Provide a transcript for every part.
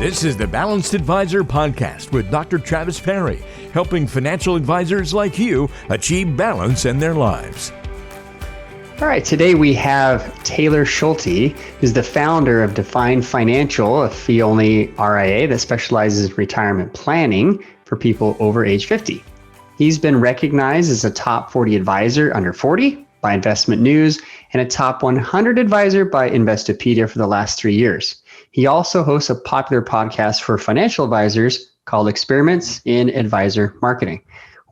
This is the Balanced Advisor Podcast with Dr. Travis Perry, helping financial advisors like you achieve balance in their lives. All right, today we have Taylor Schulte, who's the founder of Define Financial, a fee-only RIA that specializes in retirement planning for people over age 50. He's been recognized as a top 40 advisor under 40 by Investment News and a top 100 advisor by Investopedia for the last 3 years. He also hosts a popular podcast for financial advisors called Experiments in Advisor Marketing.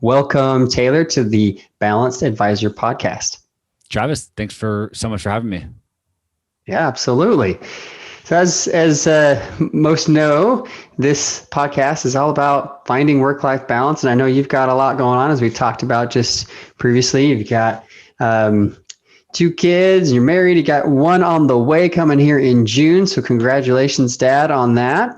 Welcome, Taylor, to the Balanced Advisor Podcast. Travis, thanks so much for having me. Yeah, absolutely. So as most know, this podcast is all about finding work-life balance. And I know you've got a lot going on, as we talked about just previously. You've got 2 kids, you're married, you got one on the way coming here in June. So congratulations, Dad, on that.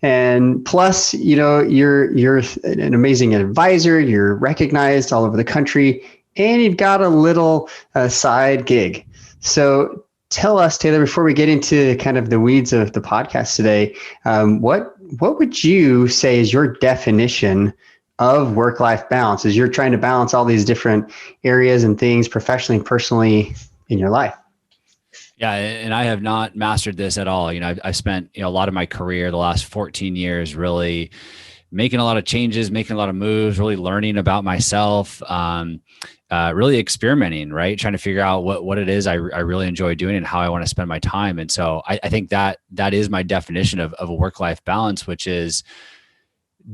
And plus, you know, you're an amazing advisor. You're recognized all over the country, and you've got a little side gig. So tell us, Taylor, before we get into kind of the weeds of the podcast today, what would you say is your definition of work-life balance as you're trying to balance all these different areas and things professionally and personally in your life? Yeah, and I have not mastered this at all. You know, I've spent a lot of my career, the last 14 years, really making a lot of changes, making a lot of moves, really learning about myself, really experimenting, right? Trying to figure out what it is I really enjoy doing and how I want to spend my time. And so I think that is my definition of a work-life balance, which is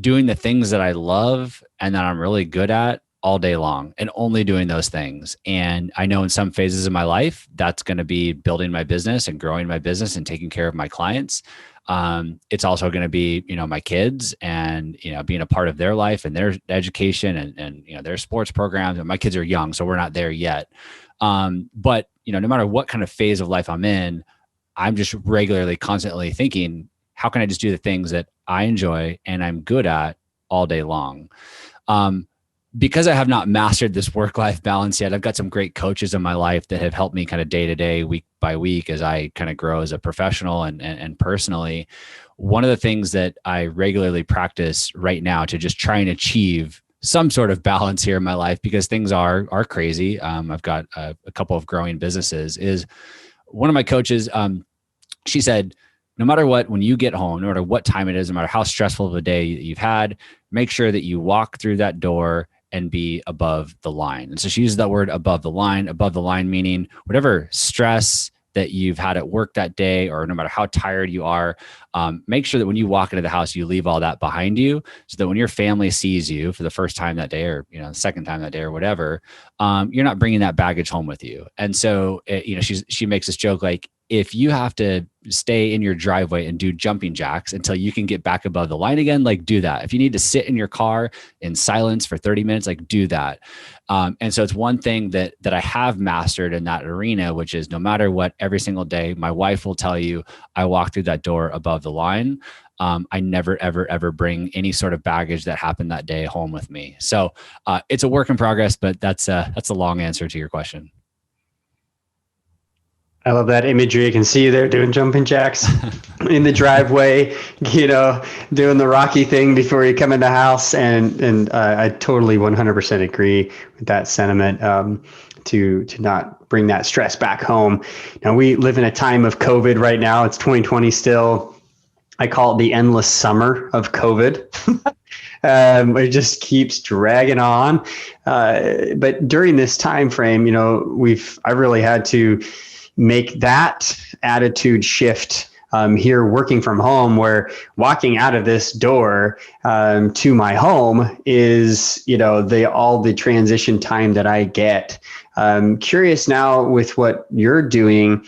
doing the things that I love and that I'm really good at all day long, and only doing those things. And I know in some phases of my life, that's going to be building my business and growing my business and taking care of my clients. It's also going to be, my kids and, being a part of their life and their education and their sports programs. And my kids are young, so we're not there yet. But, no matter what kind of phase of life I'm in, I'm just regularly, constantly thinking, how can I just do the things that I enjoy and I'm good at all day long? Because I have not mastered this work-life balance yet, I've got some great coaches in my life that have helped me kind of day to day, week by week, as I kind of grow as a professional and personally. One of the things that I regularly practice right now to just try and achieve some sort of balance here in my life, because things are crazy. I've got a couple of growing businesses. Is one of my coaches, she said, no matter what, when you get home, no matter what time it is, no matter how stressful of a day you've had, make sure that you walk through that door and be above the line. And so she uses that word above the line meaning whatever stress that you've had at work that day, or no matter how tired you are, make sure that when you walk into the house, you leave all that behind you, so that when your family sees you for the first time that day, or, the second time that day or whatever, you're not bringing that baggage home with you. And so, she makes this joke, like, if you have to stay in your driveway and do jumping jacks until you can get back above the line again, like, do that. If you need to sit in your car in silence for 30 minutes, like, do that. And so it's one thing that I have mastered in that arena, which is no matter what, every single day, my wife will tell you, I walk through that door above the line. I never, ever, ever bring any sort of baggage that happened that day home with me. So it's a work in progress, but that's a long answer to your question. I love that imagery. I can see you there doing jumping jacks in the driveway, doing the Rocky thing before you come in the house. And I totally 100% agree with that sentiment, to not bring that stress back home. Now, we live in a time of COVID right now. It's 2020 still. I call it the endless summer of COVID. It just keeps dragging on. But during this time frame, I really had to make that attitude shift here working from home, where walking out of this door to my home is, all the transition time that I get. Curious now with what you're doing,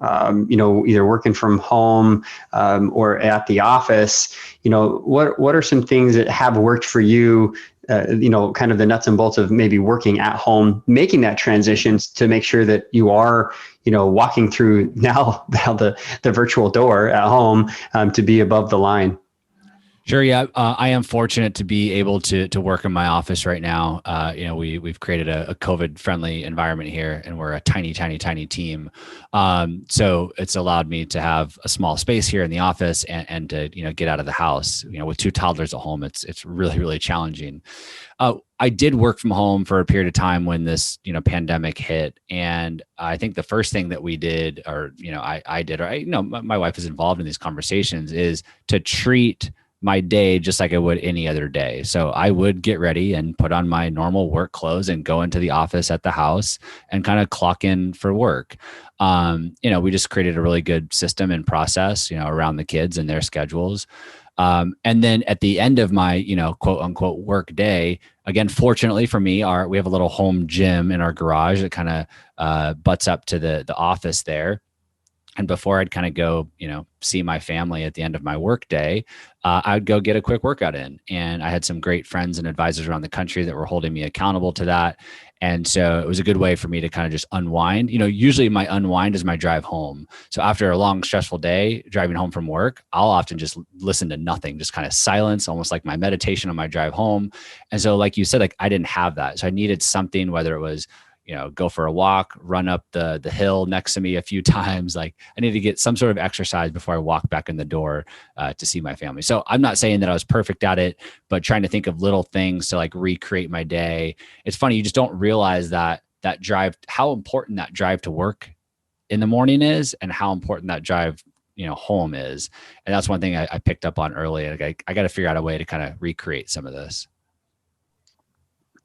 either working from home or at the office, what are some things that have worked for you, kind of the nuts and bolts of maybe working at home, making that transition to make sure that you are, walking through now the virtual door at home to be above the line? Sure. Yeah. I am fortunate to be able to work in my office right now. We've created a COVID friendly environment here, and we're a tiny, tiny, tiny team. So it's allowed me to have a small space here in the office and to, get out of the house, with two toddlers at home. It's really, really challenging. I did work from home for a period of time when this, pandemic hit. And I think the first thing that we did, or, I did, or my wife is involved in these conversations, is to treat my day just like I would any other day. So I would get ready and put on my normal work clothes and go into the office at the house and kind of clock in for work. We just created a really good system and process, around the kids and their schedules. And then at the end of my, quote unquote work day, again, fortunately for me, we have a little home gym in our garage that kind of butts up to the office there. And before I'd kind of go, see my family at the end of my work day, I would go get a quick workout in. And I had some great friends and advisors around the country that were holding me accountable to that. And so it was a good way for me to kind of just unwind. Usually my unwind is my drive home. So after a long, stressful day driving home from work, I'll often just listen to nothing, just kind of silence, almost like my meditation on my drive home. And so, like you said, like I didn't have that. So I needed something, whether it was go for a walk, run up the hill next to me a few times. Like I need to get some sort of exercise before I walk back in the door to see my family. So I'm not saying that I was perfect at it, but trying to think of little things to like recreate my day. It's funny. You just don't realize that drive, how important that drive to work in the morning is and how important that drive, home is. And that's one thing I picked up on early. Like I got to figure out a way to kind of recreate some of this.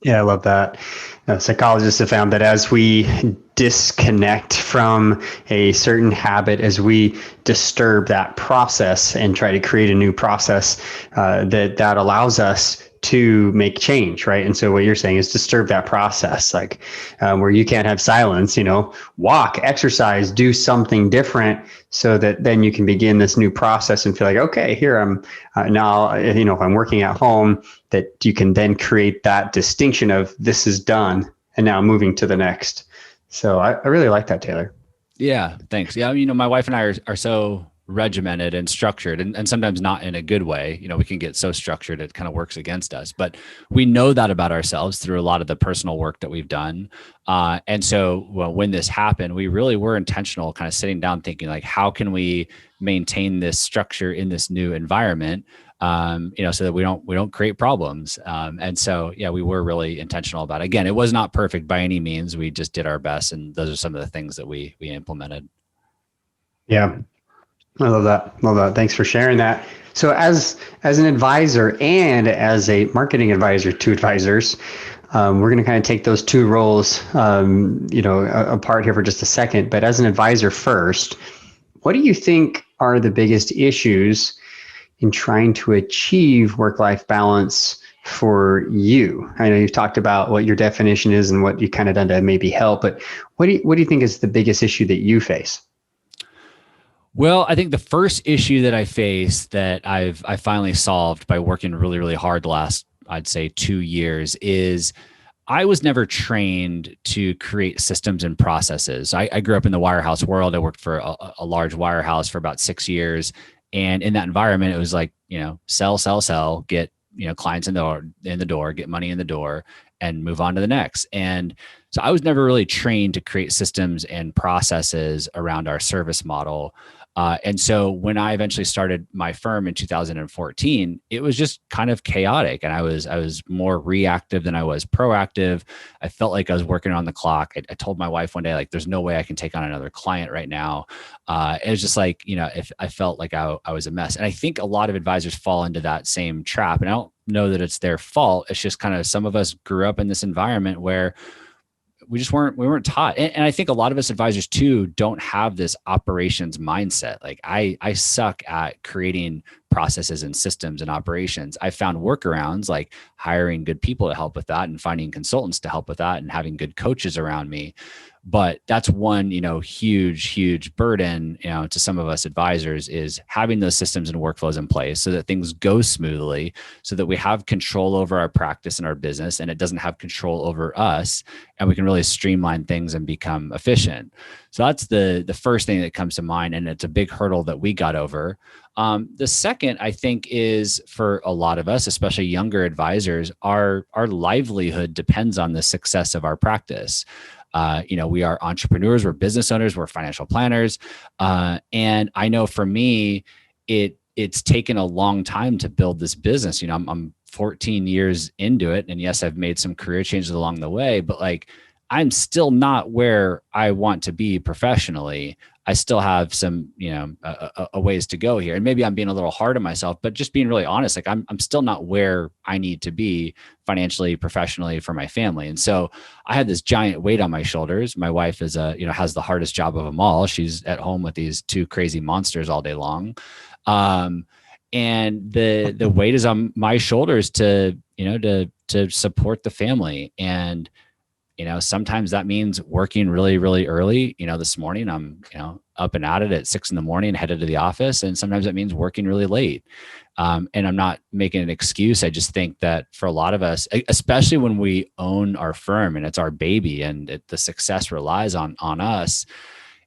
Yeah, I love that. Psychologists have found that as we disconnect from a certain habit, as we disturb that process and try to create a new process, that allows us to make change, right? And so what you're saying is disturb that process, like where you can't have silence, walk, exercise, do something different so that then you can begin this new process and feel like, okay, here I'm now, if I'm working at home, that you can then create that distinction of this is done and now moving to the next. So I really like that, Taylor. Yeah, thanks. Yeah, my wife and I are so regimented and structured, and sometimes not in a good way. We can get so structured it kind of works against us, but we know that about ourselves through a lot of the personal work that we've done. And so when this happened, we really were intentional, kind of sitting down thinking like, how can we maintain this structure in this new environment? So that we don't create problems. And so, yeah, we were really intentional about it. Again, it was not perfect by any means. We just did our best. And those are some of the things that we implemented. Yeah. I love that. Love that. Thanks for sharing that. So as an advisor and as a marketing advisor to advisors, we're going to kind of take those two roles, apart here for just a second. But as an advisor first, what do you think are the biggest issues in trying to achieve work-life balance for you? I know you've talked about what your definition is and what you kind of done to maybe help, but what do you think is the biggest issue that you face? Well, I think the first issue that I faced that I finally solved by working really, really hard the last, I'd say 2 years is I was never trained to create systems and processes. I grew up in the wirehouse world. I worked for a large wirehouse for about 6 years. And in that environment, it was like, sell, get, clients in the door, get money in the door and move on to the next. And so I was never really trained to create systems and processes around our service model. And so when I eventually started my firm in 2014, it was just kind of chaotic. And I was more reactive than I was proactive. I felt like I was working on the clock. I told my wife one day, like, there's no way I can take on another client right now. It was just like, if I felt like I was a mess. And I think a lot of advisors fall into that same trap. And I don't know that it's their fault. It's just kind of some of us grew up in this environment where we weren't taught. And I think a lot of us advisors too don't have this operations mindset. Like I suck at creating processes and systems and operations. I found workarounds like hiring good people to help with that and finding consultants to help with that and having good coaches around me. But that's one, huge burden, to some of us advisors, is having those systems and workflows in place so that things go smoothly, so that we have control over our practice and our business, and it doesn't have control over us, and we can really streamline things and become efficient. So that's the first thing that comes to mind, and it's a big hurdle that we got over. The second, I think, is for a lot of us, especially younger advisors, our livelihood depends on the success of our practice. We are entrepreneurs, we're business owners, we're financial planners. And I know for me, it's taken a long time to build this business. I'm 14 years into it. And yes, I've made some career changes along the way, but like, I'm still not where I want to be professionally. I still have some, a ways to go here. And maybe I'm being a little hard on myself, but just being really honest, like I'm still not where I need to be financially, professionally, for my family. And so I had this giant weight on my shoulders. My wife is has the hardest job of them all. She's at home with these two crazy monsters all day long. And the weight is on my shoulders to support the family. And sometimes that means working really, really early. This morning I'm, up and at it at 6 a.m, headed to the office. And sometimes that means working really late. And I'm not making an excuse. I just think that for a lot of us, especially when we own our firm and it's our baby and the success relies on us,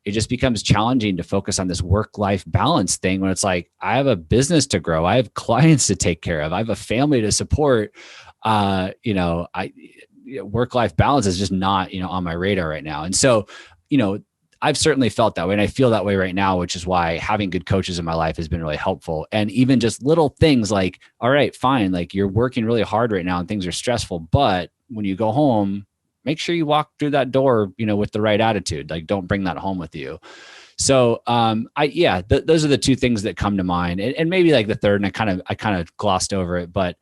it just becomes challenging to focus on this work-life balance thing when it's like, I have a business to grow. I have clients to take care of. I have a family to support. Work-life balance is just not, on my radar right now. And so, I've certainly felt that way, and I feel that way right now, which is why having good coaches in my life has been really helpful. And even just little things like, all right, fine, like you're working really hard right now and things are stressful, but when you go home, make sure you walk through that door, with the right attitude. Like, don't bring that home with you. So, those are the two things that come to mind. And maybe like the third, and I kind of glossed over it, but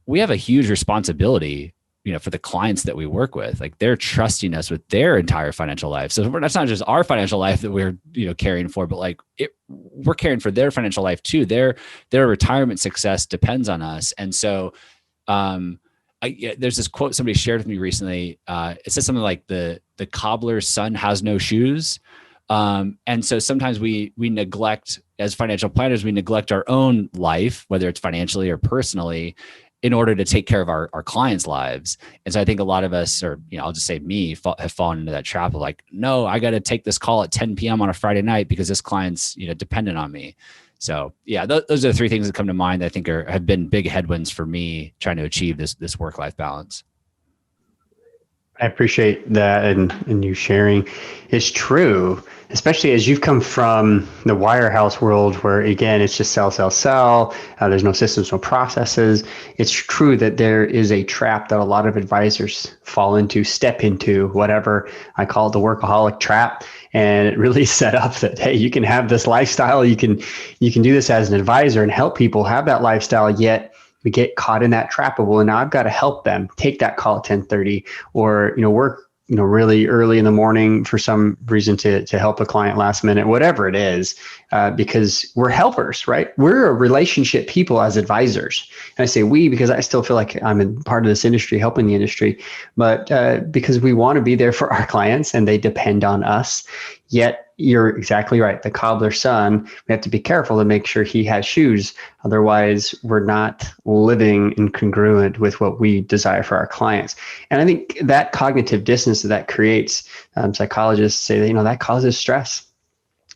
we have a huge responsibility, for the clients that we work with. Like, they're trusting us with their entire financial life. So that's not just our financial life that we're, caring for, but like we're caring for their financial life too. Their retirement success depends on us. And so, there's this quote somebody shared with me recently. It says something like the cobbler's son has no shoes. And so sometimes we neglect, as financial planners, we neglect our own life, whether it's financially or personally, in order to take care of our clients' lives. And so I think a lot of us, or, I'll just say me, have fallen into that trap of like, no, I got to take this call at 10 p.m. on a Friday night because this client's, dependent on me. So yeah, those are the three things that come to mind that I think have been big headwinds for me trying to achieve this work-life balance. I appreciate that and you sharing. It's true, especially as you've come from the wirehouse world where, again, it's just sell, sell, sell. There's no systems, no processes. It's true that there is a trap that a lot of advisors fall into, step into, whatever. I call it the workaholic trap. And it really set up that, hey, you can have this lifestyle. You can do this as an advisor and help people have that lifestyle, yet we get caught in that trap of, well, now I've got to help them take that call at 10:30 or, work, really early in the morning for some reason to help a client last minute, whatever it is, because we're helpers, right? We're a relationship people as advisors. And I say we, because I still feel like I'm a part of this industry, helping the industry, but because we want to be there for our clients and they depend on us. Yet you're exactly right. The cobbler's son, we have to be careful to make sure he has shoes. Otherwise, we're not living incongruent with what we desire for our clients. And I think that cognitive dissonance that creates, psychologists say that, that causes stress.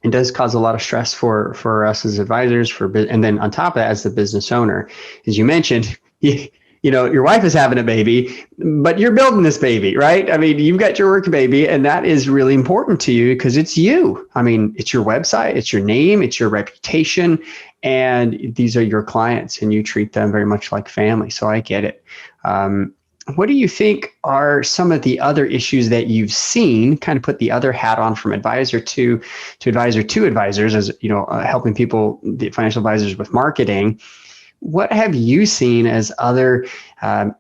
It does cause a lot of stress for us as advisors, and then on top of that, as the business owner, as you mentioned, your wife is having a baby, but you're building this baby, right? I mean, you've got your work baby, and that is really important to you because it's you. I mean, it's your website, it's your name, it's your reputation, and these are your clients, and you treat them very much like family. So I get it. What do you think are some of the other issues that you've seen, kind of put the other hat on from advisor to advisors, as helping people, the financial advisors, with marketing? What have you seen as other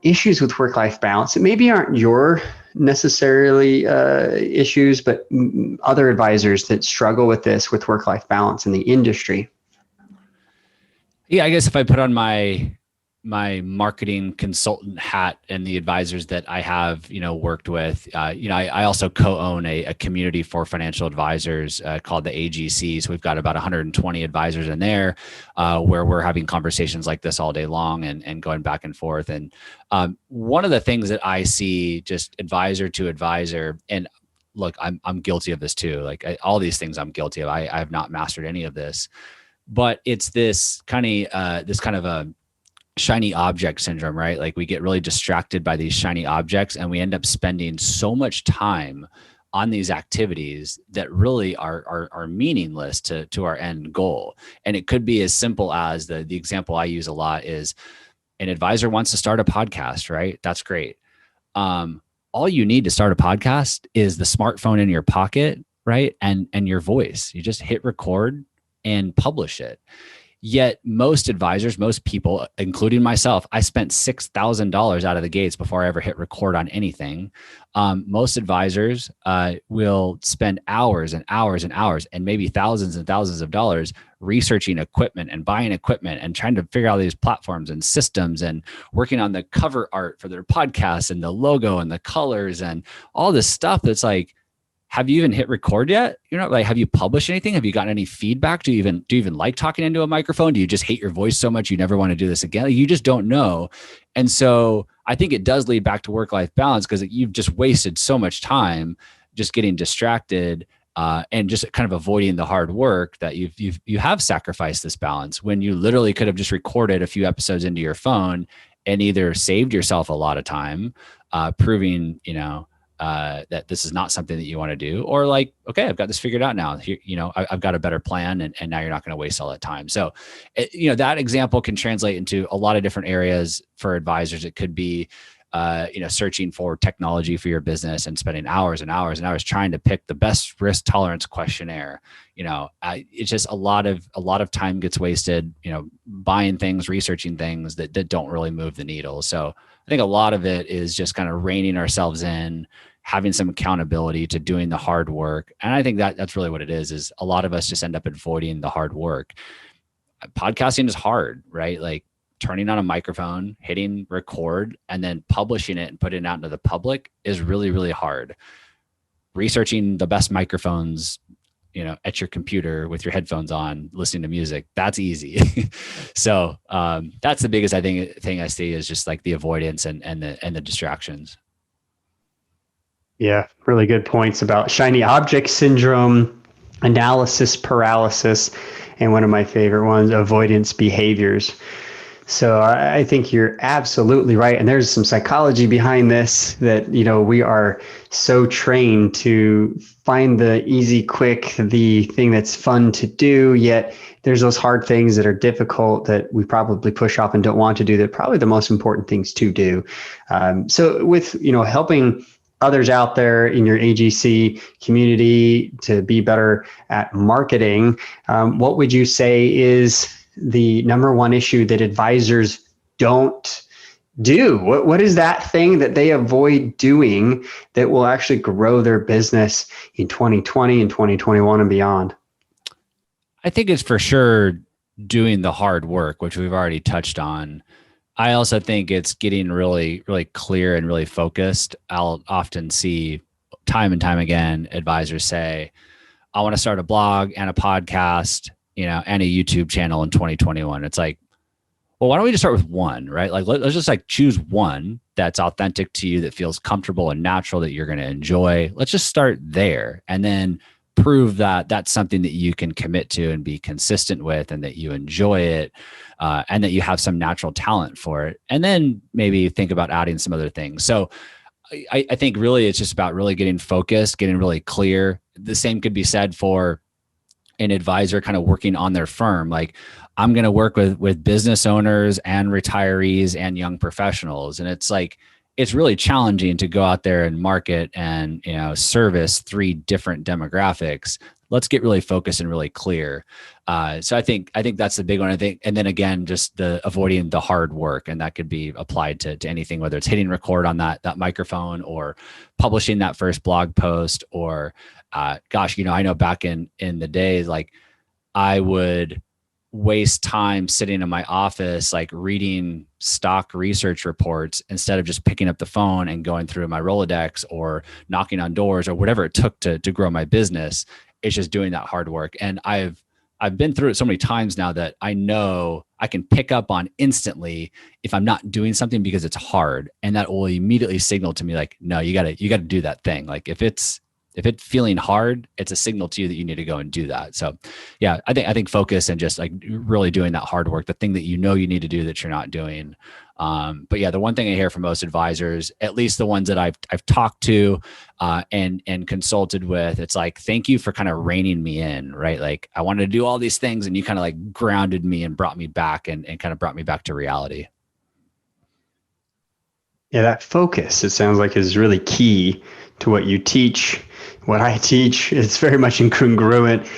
issues with work-life balance that maybe aren't your necessarily issues, but other advisors that struggle with this, with work-life balance in the industry? Yeah, I guess if I put on my my marketing consultant hat and the advisors that I have, worked with. I also co-own a community for financial advisors called the AGC. So we've got about 120 advisors in there where we're having conversations like this all day long and going back and forth. And one of the things that I see just advisor to advisor, and look, I'm guilty of this too. Like all these things I'm guilty of. I have not mastered any of this, but it's this kind of a shiny object syndrome, right? Like we get really distracted by these shiny objects and we end up spending so much time on these activities that really are meaninless to our end goal. And it could be as simple as the example I use a lot is an advisor wants to start a podcast, right? That's great. All you need to start a podcast is the smartphone in your pocket, right? And your voice. You just hit record and publish it. Yet most advisors, most people, including myself, I spent $6,000 out of the gates before I ever hit record on anything. Most advisors will spend hours and hours and hours and maybe thousands and thousands of dollars researching equipment and buying equipment and trying to figure out these platforms and systems and working on the cover art for their podcast and the logo and the colors and all this stuff that's like, have you even hit record yet? Like, have you published anything? Have you gotten any feedback? Do you even like talking into a microphone? Do you just hate your voice so much you never want to do this again? Like, you just don't know. And so I think it does lead back to work-life balance because you've just wasted so much time just getting distracted and just kind of avoiding the hard work that you have sacrificed this balance when you literally could have just recorded a few episodes into your phone and either saved yourself a lot of time, proving, that this is not something that you want to do, or like, okay, I've got this figured out now. I've got a better plan, and now you're not going to waste all that time. So, that example can translate into a lot of different areas for advisors. It could be, searching for technology for your business and spending hours and hours and hours trying to pick the best risk tolerance questionnaire. It's just a lot of time gets wasted, buying things, researching things that don't really move the needle. So I think a lot of it is just kind of reining ourselves in, having some accountability to doing the hard work. And I think that's really what it is a lot of us just end up avoiding the hard work. Podcasting is hard, right? Like turning on a microphone, hitting record, and then publishing it and putting it out into the public is really, really hard. Researching the best microphones, at your computer with your headphones on, listening to music, that's easy. So that's the biggest, thing I see is just like the avoidance and the distractions. Yeah, really good points about shiny object syndrome, analysis paralysis, and one of my favorite ones, avoidance behaviors. So I think you're absolutely right. And there's some psychology behind this that, we are so trained to find the easy, quick, the thing that's fun to do, yet there's those hard things that are difficult that we probably push off and don't want to do, that are probably the most important things to do. So with, helping others out there in your AGC community to be better at marketing, what would you say is the number one issue that advisors don't do? What is that thing that they avoid doing that will actually grow their business in 2020 and 2021 and beyond? I think it's for sure doing the hard work, which we've already touched on. I also think it's getting really, really clear and really focused. I'll often see time and time again, advisors say, I want to start a blog and a podcast, and a YouTube channel in 2021. It's like, well, why don't we just start with one, right? Like, let's just like choose one that's authentic to you, that feels comfortable and natural, that you're going to enjoy. Let's just start there and then prove that that's something that you can commit to and be consistent with, and that you enjoy it, and that you have some natural talent for it. And then maybe think about adding some other things. So I think really it's just about really getting focused, getting really clear. The same could be said for an advisor kind of working on their firm. Like, I'm going to work with business owners and retirees and young professionals. And it's like, it's really challenging to go out there and market and, service 3 different demographics. Let's get really focused and really clear. So I think that's the big one. I think, and then again, just the avoiding the hard work, and that could be applied to anything, whether it's hitting record on that microphone, or publishing that first blog post, or I know back in the days, like I would waste time sitting in my office, like reading stock research reports instead of just picking up the phone and going through my Rolodex or knocking on doors or whatever it took to grow my business. It's just doing that hard work. And I've been through it so many times now that I know I can pick up on instantly if I'm not doing something because it's hard. And that will immediately signal to me like, no, you gotta do that thing. Like if it's feeling hard, it's a signal to you that you need to go and do that. So yeah, I think focus and just like really doing that hard work, the thing that you know you need to do that you're not doing. But yeah, the one thing I hear from most advisors, at least the ones that I've talked to and consulted with, it's like, thank you for kind of reining me in, right? Like I wanted to do all these things and you kind of like grounded me and brought me back and kind of brought me back to reality. Yeah, that focus, it sounds like, is really key to what you teach, what I teach. It's very much incongruent.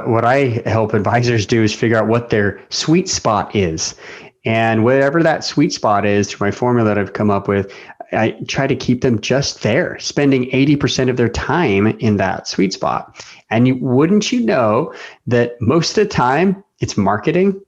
What I help advisors do is figure out what their sweet spot is. And whatever that sweet spot is, through my formula that I've come up with, I try to keep them just there, spending 80% of their time in that sweet spot. And wouldn't you know that most of the time it's marketing?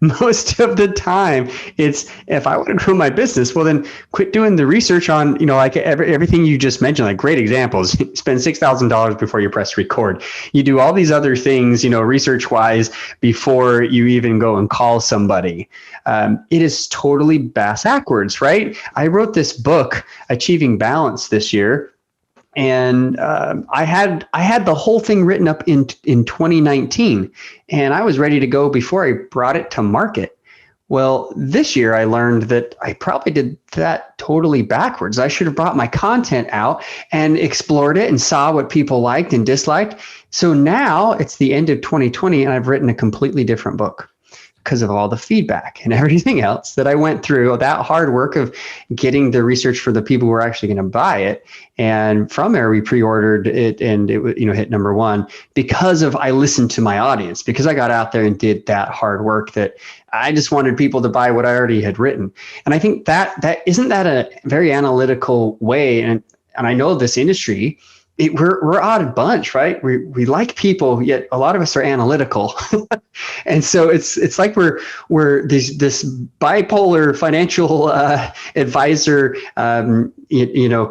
Most of the time it's, if I want to grow my business, well then quit doing the research on, like everything you just mentioned, like great examples. Spend $6,000 before you press record. You do all these other things, research wise, before you even go and call somebody. It is totally backwards, right? I wrote this book, Achieving Balance, this year. And I had the whole thing written up in 2019, and I was ready to go before I brought it to market. Well, this year I learned that I probably did that totally backwards. I should have brought my content out and explored it and saw what people liked and disliked. So now it's the end of 2020 and I've written a completely different book because of all the feedback and everything else that I went through, that hard work of getting the research for the people who are actually going to buy it. And from there, we pre-ordered it and it hit number one because I listened to my audience, because I got out there and did that hard work that I just wanted people to buy what I already had written. And I think that isn't that a very analytical way? And I know this industry, we're odd bunch, right? We like people, yet a lot of us are analytical. And so it's like we're this bipolar financial advisor,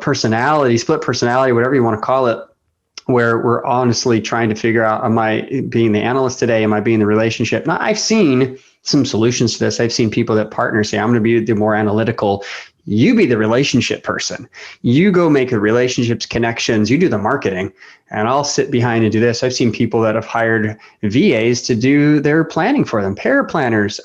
personality, split personality, whatever you want to call it, where we're honestly trying to figure out, am I being the analyst today? Am I being the relationship? Now, I've seen some solutions to this. I've seen people that partner say, I'm going to be the more analytical. You be the relationship person. You go make the relationships, connections. You do the marketing, and I'll sit behind and do this. I've seen people that have hired VAs to do their planning for them, paraplanners.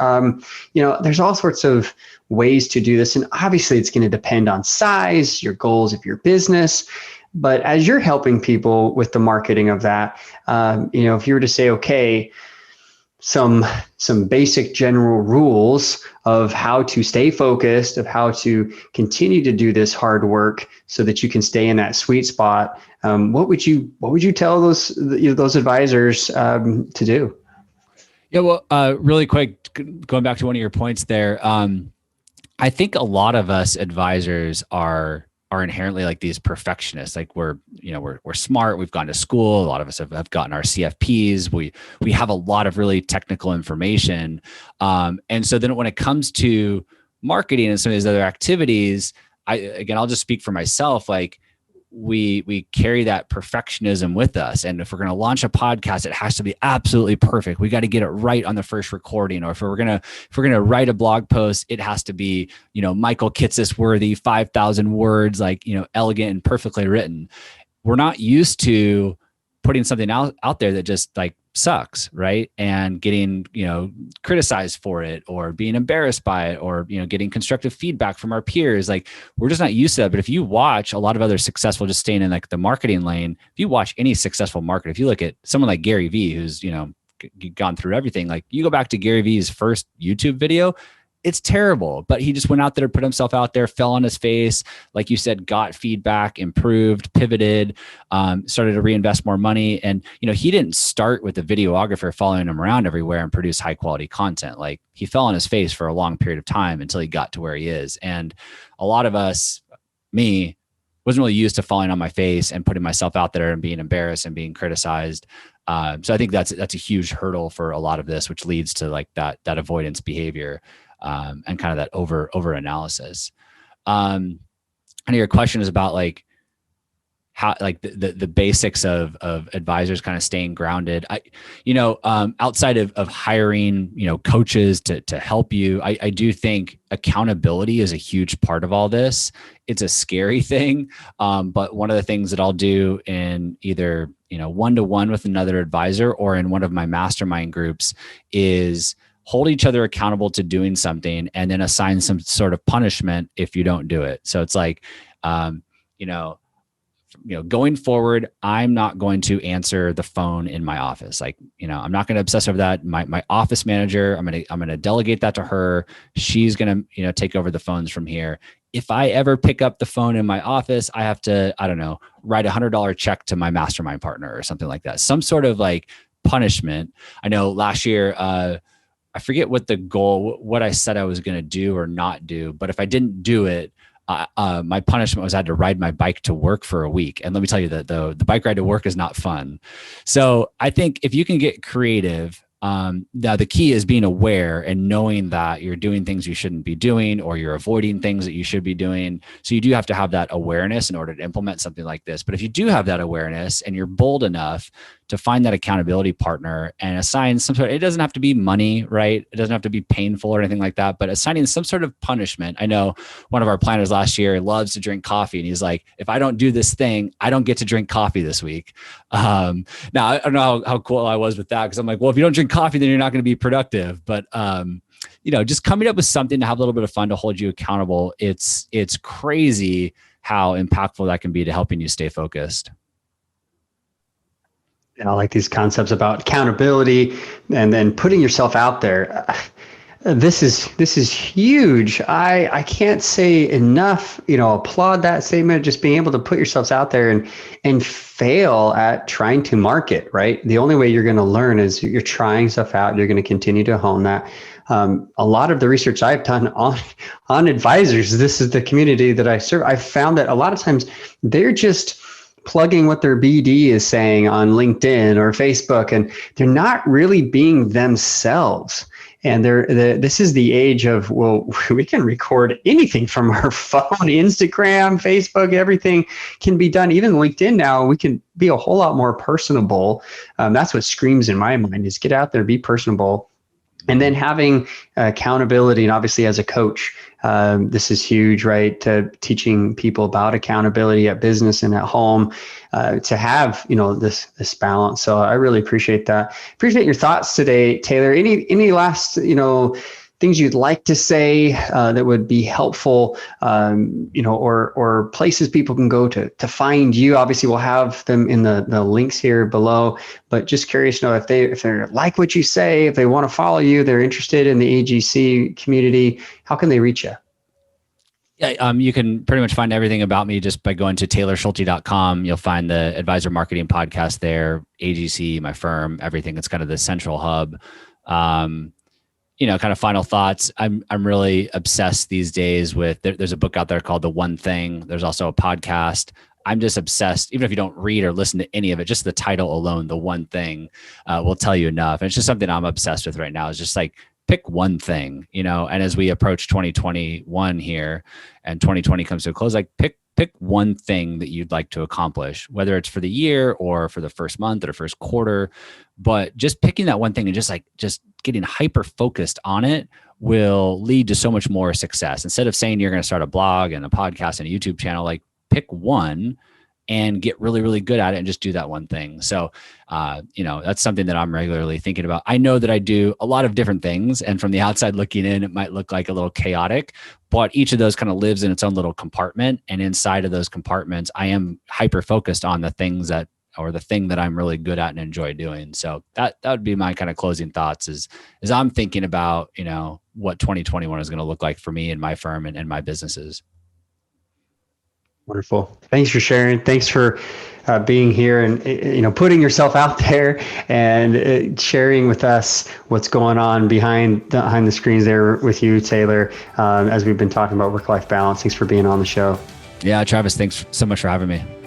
There's all sorts of ways to do this. And obviously it's going to depend on size, your goals of your business. But as you're helping people with the marketing of that, if you were to say, okay, some basic general rules of how to stay focused, of how to continue to do this hard work so that you can stay in that sweet spot. What would you tell those advisors to do? Yeah, well, really quick, going back to one of your points there, I think a lot of us advisors are inherently like these perfectionists. Like we're smart. We've gone to school. A lot of us have gotten our CFPs. We have a lot of really technical information. And so then when it comes to marketing and some of these other activities, I'll just speak for myself. Like we carry that perfectionism with us. And if we're going to launch a podcast, it has to be absolutely perfect. We got to get it right on the first recording. Or if we're going to write a blog post, it has to be, Michael Kitces worthy, 5,000 words, like, elegant and perfectly written. We're not used to putting something out there that just like sucks, right? And getting, criticized for it, or being embarrassed by it, or, getting constructive feedback from our peers. Like we're just not used to that. But if you watch a lot of other successful, just staying in like the marketing lane, if you watch any successful marketer, if you look at someone like Gary Vee, who's, gone through everything, like you go back to Gary Vee's first YouTube video, it's terrible, but he just went out there, put himself out there, fell on his face. Like you said, got feedback, improved, pivoted, started to reinvest more money. And, he didn't start with a videographer following him around everywhere and produce high quality content. Like he fell on his face for a long period of time until he got to where he is. And a lot of us, me, wasn't really used to falling on my face and putting myself out there and being embarrassed and being criticized. So I think that's a huge hurdle for a lot of this, which leads to like that avoidance behavior, and kind of that over analysis. I know your question is about like how, like the basics of advisors kind of staying grounded. Outside of hiring, coaches to help you, I do think accountability is a huge part of all this. It's a scary thing. But one of the things that I'll do in either, one-to-one with another advisor or in one of my mastermind groups is hold each other accountable to doing something and then assign some sort of punishment if you don't do it. So it's like, going forward, I'm not going to answer the phone in my office. Like, I'm not going to obsess over that. My office manager, I'm going to delegate that to her. She's going to, take over the phones from here. If I ever pick up the phone in my office, I have to, I don't know, write $100 check to my mastermind partner or something like that. Some sort of like punishment. I know last year, I forget what I said I was going to do or not do, but if I didn't do it, my punishment was I had to ride my bike to work for a week. And let me tell you that the bike ride to work is not fun. So I think if you can get creative, now the key is being aware and knowing that you're doing things you shouldn't be doing, or you're avoiding things that you should be doing. So you do have to have that awareness in order to implement something like this. But if you do have that awareness and you're bold enough to find that accountability partner and assign some sort of, it doesn't have to be money, right? It doesn't have to be painful or anything like that, but assigning some sort of punishment. I know one of our planners last year loves to drink coffee, and he's like, if I don't do this thing, I don't get to drink coffee this week. Now I don't know how cool I was with that, because I'm like, well, if you don't drink coffee, then you're not going to be productive. But just coming up with something to have a little bit of fun to hold you accountable. It's crazy how impactful that can be to helping you stay focused. I like these concepts about accountability and then putting yourself out there. This is huge. I can't say enough, applaud that statement, just being able to put yourselves out there and fail at trying to market, right? The only way you're going to learn is you're trying stuff out. You're going to continue to hone that. A lot of the research I've done on advisors, this is the community that I serve. I found that a lot of times they're just plugging what their BD is saying on LinkedIn or Facebook, and they're not really being themselves. And this is the age of, well, we can record anything from our phone, Instagram, Facebook, everything can be done. Even LinkedIn now, we can be a whole lot more personable. That's what screams in my mind, is get out there, be personable. And then having accountability, and obviously as a coach, this is huge, right? Teaching people about accountability at business and at home, to have, this balance. So I really appreciate that. Appreciate your thoughts today, Taylor. Any last, things you'd like to say that would be helpful, or places people can go to find you? Obviously, we'll have them in the links here below, but just curious to know if they like what you say, if they want to follow you, they're interested in the AGC community, how can they reach you? Yeah, you can pretty much find everything about me just by going to taylorschulte.com. You'll find the Advisor Marketing Podcast there, AGC, my firm, everything. It's kind of the central hub. Kind of final thoughts. I'm really obsessed these days with, there's a book out there called The One Thing. There's also a podcast. I'm just obsessed, even if you don't read or listen to any of it, just the title alone, The One Thing, will tell you enough. And it's just something I'm obsessed with right now. It's just like, pick one thing, and as we approach 2021 here and 2020 comes to a close, like pick one thing that you'd like to accomplish, whether it's for the year or for the first month or first quarter. But just picking that one thing and just getting hyper focused on it will lead to so much more success. Instead of saying you're going to start a blog and a podcast and a YouTube channel, like pick one and get really, really good at it and just do that one thing. So, that's something that I'm regularly thinking about. I know that I do a lot of different things, and from the outside looking in, it might look like a little chaotic, but each of those kind of lives in its own little compartment. And inside of those compartments, I am hyper focused on the things the thing that I'm really good at and enjoy doing. So that would be my kind of closing thoughts is I'm thinking about, what 2021 is going to look like for me and my firm and my businesses. Wonderful. Thanks for sharing. Thanks for being here and, putting yourself out there and sharing with us what's going on behind the screens there with you, Taylor, as we've been talking about work-life balance. Thanks for being on the show. Yeah, Travis, thanks so much for having me.